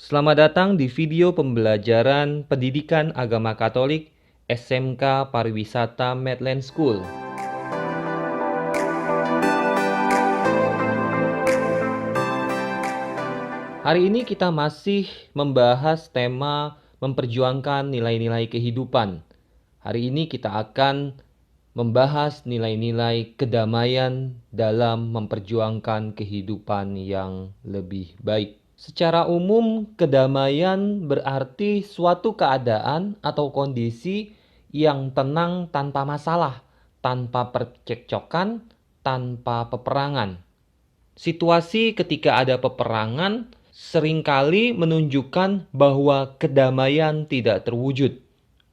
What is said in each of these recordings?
Selamat datang di video pembelajaran Pendidikan Agama Katolik SMK Pariwisata Medland School. Hari ini kita masih membahas tema memperjuangkan nilai-nilai kehidupan. Hari ini kita akan membahas nilai-nilai kedamaian dalam memperjuangkan kehidupan yang lebih baik. Secara umum, kedamaian berarti suatu keadaan atau kondisi yang tenang tanpa masalah, tanpa percekcokan, tanpa peperangan. Situasi ketika ada peperangan seringkali menunjukkan bahwa kedamaian tidak terwujud.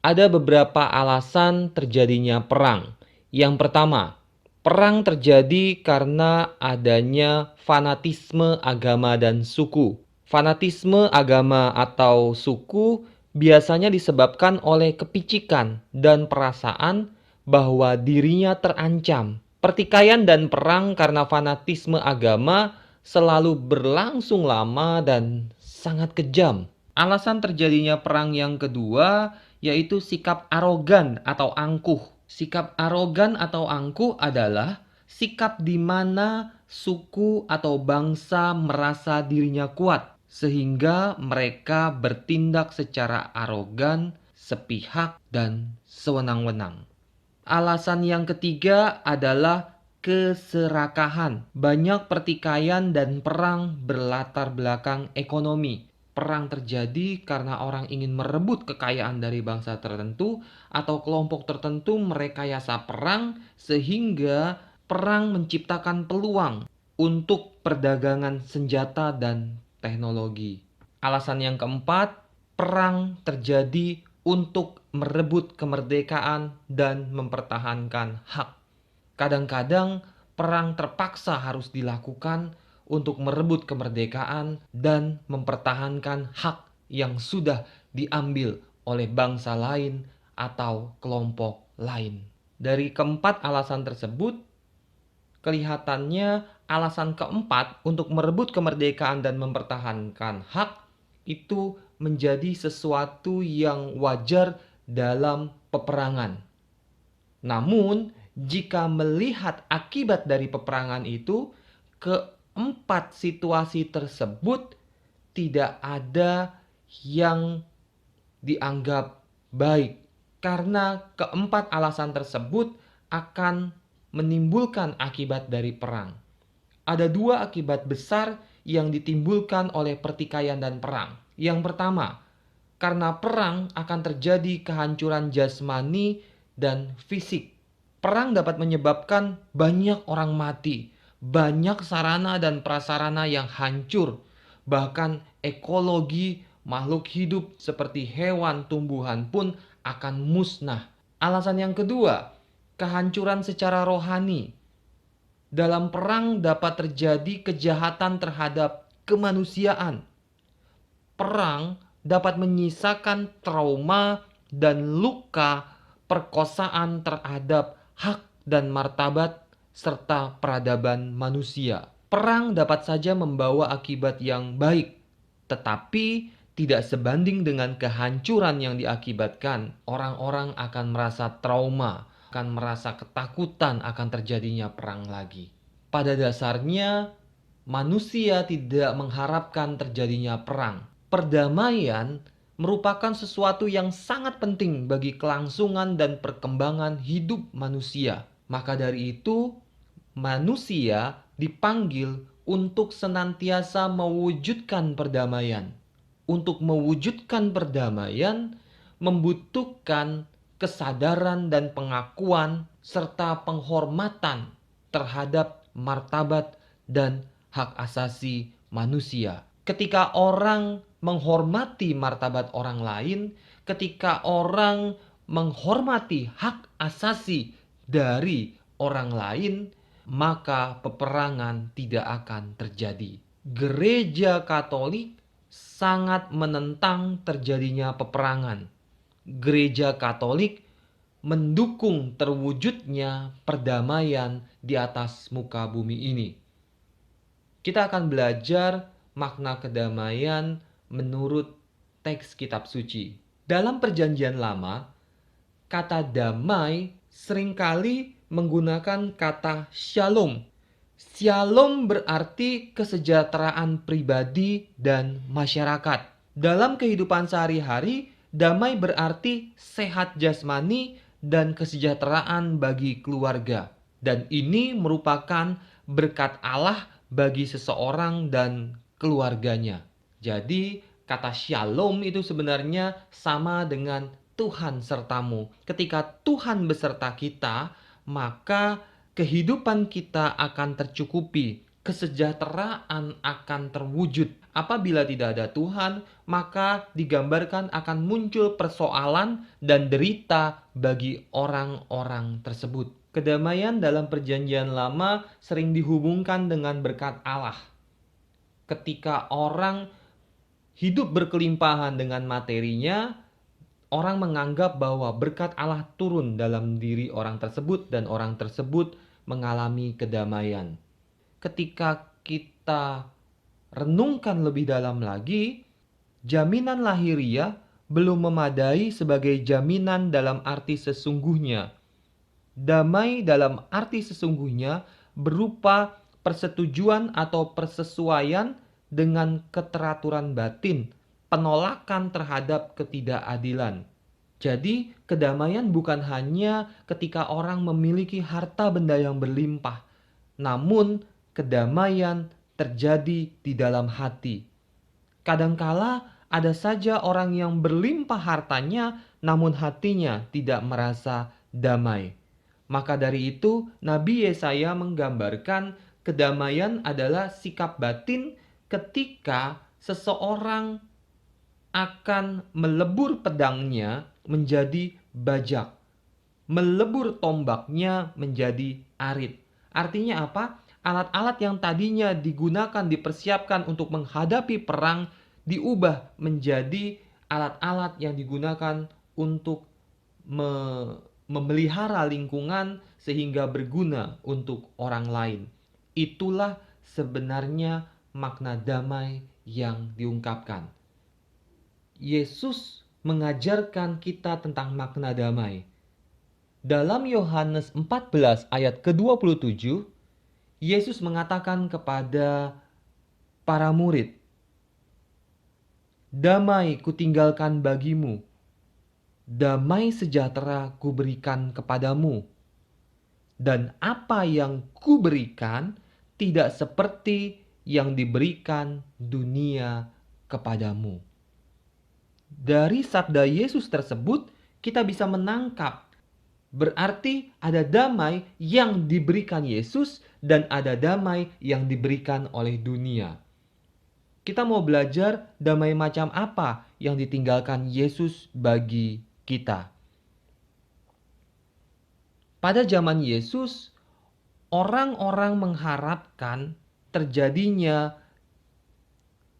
Ada beberapa alasan terjadinya perang. Yang pertama, perang terjadi karena adanya fanatisme agama dan suku. Fanatisme agama atau suku biasanya disebabkan oleh kepicikan dan perasaan bahwa dirinya terancam. Pertikaian dan perang karena fanatisme agama selalu berlangsung lama dan sangat kejam. Alasan terjadinya perang yang kedua yaitu sikap arogan atau angkuh. Sikap arogan atau angkuh adalah sikap di mana suku atau bangsa merasa dirinya kuat, sehingga mereka bertindak secara arogan, sepihak, dan sewenang-wenang. Alasan yang ketiga adalah keserakahan. Banyak pertikaian dan perang berlatar belakang ekonomi. Perang terjadi karena orang ingin merebut kekayaan dari bangsa tertentu atau kelompok tertentu merekayasa perang sehingga perang menciptakan peluang untuk perdagangan senjata dan teknologi. Alasan yang keempat, perang terjadi untuk merebut kemerdekaan dan mempertahankan hak. Kadang-kadang perang terpaksa harus dilakukan untuk merebut kemerdekaan dan mempertahankan hak yang sudah diambil oleh bangsa lain atau kelompok lain. Dari keempat alasan tersebut, kelihatannya alasan keempat untuk merebut kemerdekaan dan mempertahankan hak itu menjadi sesuatu yang wajar dalam peperangan. Namun, jika melihat akibat dari peperangan itu, keempat situasi tersebut tidak ada yang dianggap baik. Karena keempat alasan tersebut akan menimbulkan akibat dari perang. Ada dua akibat besar yang ditimbulkan oleh pertikaian dan perang. Yang pertama, karena perang akan terjadi kehancuran jasmani dan fisik. Perang dapat menyebabkan banyak orang mati, banyak sarana dan prasarana yang hancur, bahkan ekologi makhluk hidup seperti hewan tumbuhan pun akan musnah. Alasan yang kedua, kehancuran secara rohani. Dalam perang dapat terjadi kejahatan terhadap kemanusiaan. Perang dapat menyisakan trauma dan luka perkosaan terhadap hak dan martabat serta peradaban manusia. Perang dapat saja membawa akibat yang baik, tetapi tidak sebanding dengan kehancuran yang diakibatkan. Orang-orang akan merasa trauma, akan merasa ketakutan akan terjadinya perang lagi. Pada dasarnya, manusia tidak mengharapkan terjadinya perang. Perdamaian merupakan sesuatu yang sangat penting bagi kelangsungan dan perkembangan hidup manusia. Maka dari itu, manusia dipanggil untuk senantiasa mewujudkan perdamaian. Untuk mewujudkan perdamaian membutuhkan kesadaran dan pengakuan serta penghormatan terhadap martabat dan hak asasi manusia. Ketika orang menghormati martabat orang lain, ketika orang menghormati hak asasi dari orang lain, maka peperangan tidak akan terjadi. Gereja Katolik sangat menentang terjadinya peperangan. Gereja Katolik mendukung terwujudnya perdamaian di atas muka bumi ini. Kita akan belajar makna kedamaian menurut teks kitab suci. Dalam Perjanjian Lama, kata damai seringkali menggunakan kata shalom. Shalom berarti kesejahteraan pribadi dan masyarakat. Dalam kehidupan sehari-hari, damai berarti sehat jasmani dan kesejahteraan bagi keluarga. Dan ini merupakan berkat Allah bagi seseorang dan keluarganya. Jadi, kata shalom itu sebenarnya sama dengan Tuhan sertamu. Ketika Tuhan beserta kita, maka kehidupan kita akan tercukupi, kesejahteraan akan terwujud. Apabila tidak ada Tuhan, maka digambarkan akan muncul persoalan dan derita bagi orang-orang tersebut. Kedamaian dalam Perjanjian Lama sering dihubungkan dengan berkat Allah. Ketika orang hidup berkelimpahan dengan materinya, orang menganggap bahwa berkat Allah turun dalam diri orang tersebut dan orang tersebut mengalami kedamaian. Ketika kita renungkan lebih dalam lagi, jaminan lahiriah belum memadai sebagai jaminan dalam arti sesungguhnya. Damai dalam arti sesungguhnya berupa persetujuan atau persesuaian dengan keteraturan batin, penolakan terhadap ketidakadilan. Jadi, kedamaian bukan hanya ketika orang memiliki harta benda yang berlimpah, namun kedamaian terjadi di dalam hati. Kadangkala ada saja orang yang berlimpah hartanya, namun hatinya tidak merasa damai. Maka dari itu, Nabi Yesaya menggambarkan kedamaian adalah sikap batin ketika seseorang akan melebur pedangnya menjadi bajak, melebur tombaknya menjadi arit. Artinya apa? Alat-alat yang tadinya digunakan, dipersiapkan untuk menghadapi perang, diubah menjadi alat-alat yang digunakan untuk memelihara lingkungan sehingga berguna untuk orang lain. Itulah sebenarnya makna damai yang diungkapkan. Yesus mengajarkan kita tentang makna damai. Dalam Yohanes 14 ayat ke-27, Yesus mengatakan kepada para murid, "Damai kutinggalkan bagimu, damai sejahtera kuberikan kepadamu. Dan apa yang kuberikan tidak seperti yang diberikan dunia kepadamu." Dari sabda Yesus tersebut, kita bisa menangkap berarti ada damai yang diberikan Yesus dan ada damai yang diberikan oleh dunia. Kita mau belajar damai macam apa yang ditinggalkan Yesus bagi kita. Pada zaman Yesus, orang-orang mengharapkan terjadinya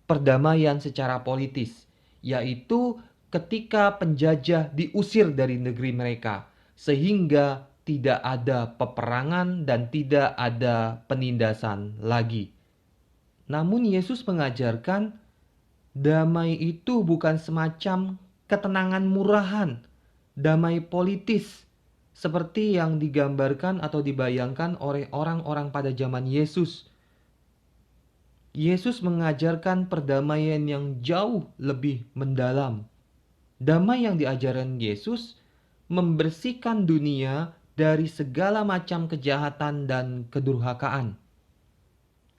perdamaian secara politis, yaitu ketika penjajah diusir dari negeri mereka, sehingga tidak ada peperangan dan tidak ada penindasan lagi. Namun Yesus mengajarkan damai itu bukan semacam ketenangan murahan, damai politis, seperti yang digambarkan atau dibayangkan oleh orang-orang pada zaman Yesus. Yesus mengajarkan perdamaian yang jauh lebih mendalam. Damai yang diajarkan Yesus membersihkan dunia dari segala macam kejahatan dan kedurhakaan.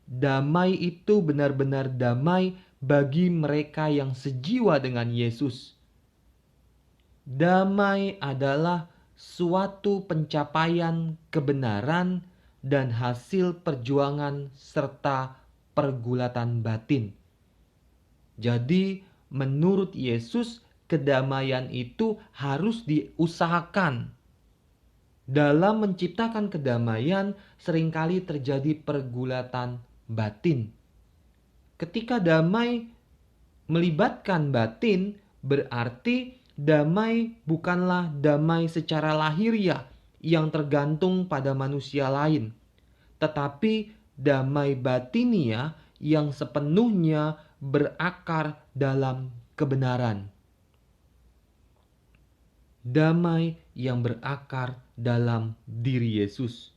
Damai itu benar-benar damai bagi mereka yang sejiwa dengan Yesus. Damai adalah suatu pencapaian kebenaran dan hasil perjuangan serta pergulatan batin. Jadi, menurut Yesus, kedamaian itu harus diusahakan. Dalam menciptakan kedamaian, seringkali terjadi pergulatan batin. Ketika damai melibatkan batin, berarti damai bukanlah damai secara lahiriah yang tergantung pada manusia lain, tetapi damai batiniah yang sepenuhnya berakar dalam kebenaran. Damai yang berakar dalam diri Yesus.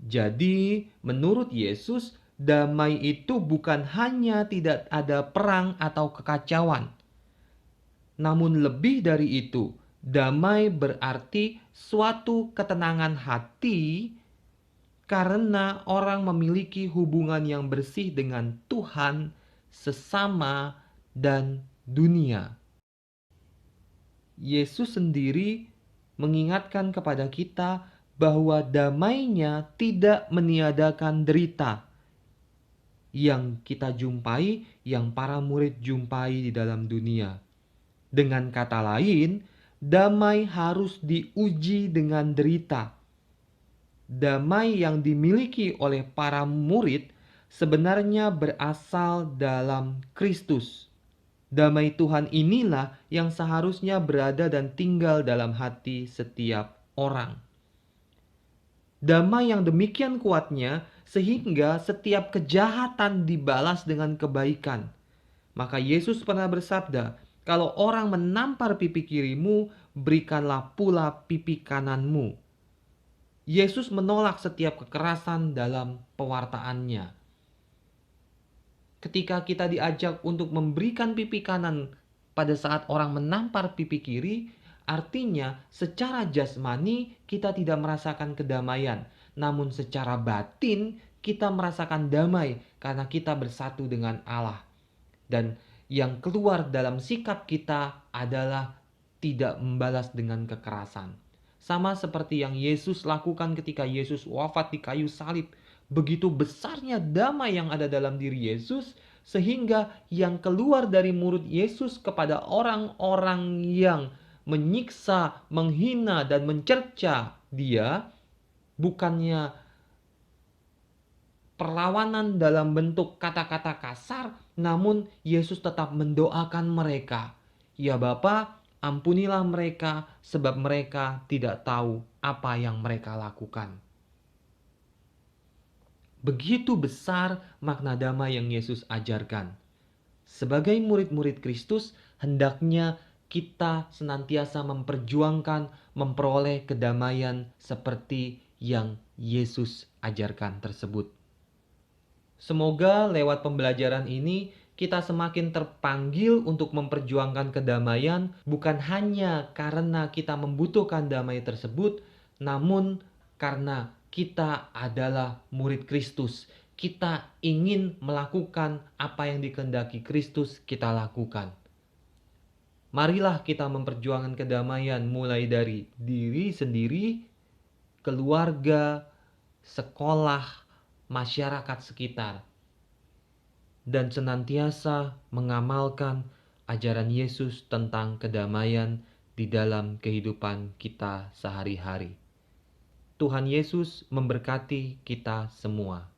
Jadi, menurut Yesus, damai itu bukan hanya tidak ada perang atau kekacauan, namun lebih dari itu, damai berarti suatu ketenangan hati karena orang memiliki hubungan yang bersih dengan Tuhan, sesama, dan dunia. Yesus sendiri mengingatkan kepada kita bahwa damainya tidak meniadakan derita yang kita jumpai, yang para murid jumpai di dalam dunia. Dengan kata lain, damai harus diuji dengan derita. Damai yang dimiliki oleh para murid sebenarnya berasal dalam Kristus. Damai Tuhan inilah yang seharusnya berada dan tinggal dalam hati setiap orang. Damai yang demikian kuatnya sehingga setiap kejahatan dibalas dengan kebaikan. Maka Yesus pernah bersabda, "Kalau orang menampar pipi kirimu, berikanlah pula pipi kananmu." Yesus menolak setiap kekerasan dalam pewartaannya. Ketika kita diajak untuk memberikan pipi kanan pada saat orang menampar pipi kiri, artinya secara jasmani kita tidak merasakan kedamaian, namun secara batin kita merasakan damai karena kita bersatu dengan Allah. Dan yang keluar dalam sikap kita adalah tidak membalas dengan kekerasan. Sama seperti yang Yesus lakukan ketika Yesus wafat di kayu salib. Begitu besarnya damai yang ada dalam diri Yesus, sehingga yang keluar dari mulut Yesus kepada orang-orang yang menyiksa, menghina, dan mencerca dia, bukannya perlawanan dalam bentuk kata-kata kasar, namun Yesus tetap mendoakan mereka. "Ya Bapa, ampunilah mereka sebab mereka tidak tahu apa yang mereka lakukan." Begitu besar makna damai yang Yesus ajarkan. Sebagai murid-murid Kristus, hendaknya kita senantiasa memperjuangkan, memperoleh kedamaian seperti yang Yesus ajarkan tersebut. Semoga lewat pembelajaran ini kita semakin terpanggil untuk memperjuangkan kedamaian, bukan hanya karena kita membutuhkan damai tersebut, namun karena kita adalah murid Kristus. Kita ingin melakukan apa yang dikehendaki Kristus kita lakukan. Marilah kita memperjuangkan kedamaian mulai dari diri sendiri, keluarga, sekolah, masyarakat sekitar, dan senantiasa mengamalkan ajaran Yesus tentang kedamaian di dalam kehidupan kita sehari-hari. Tuhan Yesus memberkati kita semua.